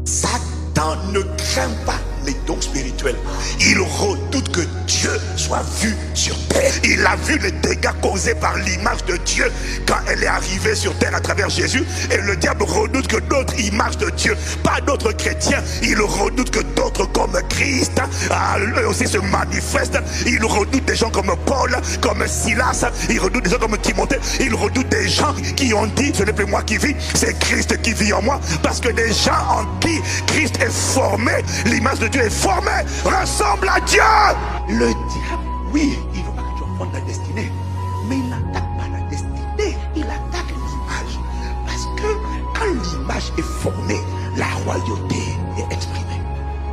Satan ne craint pas les dons spirituels. Il redoute que Dieu soit vu sur terre. Il a vu les dégâts causés par l'image de Dieu quand elle est arrivée sur terre à travers Jésus. Et le diable redoute que d'autres images de Dieu, pas d'autres chrétiens, il redoute que d'autres comme Christ, eux aussi se manifestent. Il redoute des gens comme Paul, comme Silas, il redoute des gens comme Timothée, il redoute des gens qui ont dit ce n'est plus moi qui vis, c'est Christ qui vit en moi. Parce que des gens en qui Christ est formé, l'image de Dieu est formée, ressemble à Dieu. Le diable, oui, il ne veut pas que tu enfantes ta destinée, mais il n'attaque pas la destinée, il attaque l'image. Parce que quand l'image est formée, la royauté est exprimée.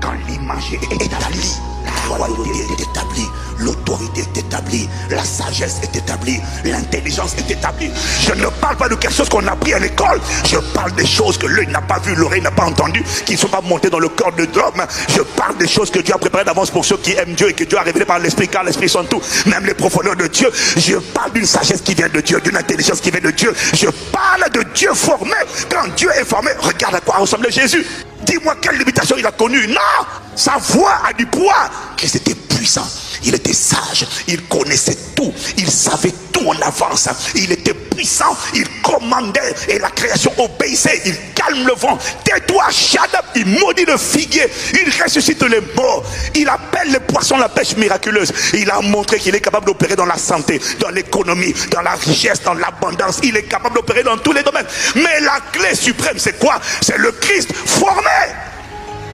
Quand l'image est établie, la royauté est établie, l'autorité est établie, la sagesse est établie, l'intelligence est établie. Je ne parle pas de quelque chose qu'on a appris à l'école, je parle des choses que l'œil n'a pas vu, l'oreille n'a pas entendu, qui ne sont pas montées dans le corps de l'homme. Je parle des choses que Dieu a préparées d'avance pour ceux qui aiment Dieu et que Dieu a révélé par l'Esprit, car l'Esprit sont tout, même les profondeurs de Dieu. Je parle d'une sagesse qui vient de Dieu, d'une intelligence qui vient de Dieu. Je parle de Dieu formé. Quand Dieu est formé, regarde à quoi ressemblait Jésus. Dis-moi quelle limitation il a connue. Non, sa voix a du poids. Christ était puissant, il était sage, il connaissait tout, il savait tout en avance, il était puissant, il commandait et la création obéissait. Il calme le vent, tais-toi Shaddai, il maudit le figuier, il ressuscite les morts, il appelle les poissons la pêche miraculeuse. Il a montré qu'il est capable d'opérer dans la santé, dans l'économie, dans la richesse, dans l'abondance. Il est capable d'opérer dans tous les domaines. Mais la clé suprême, c'est quoi? C'est le Christ formé.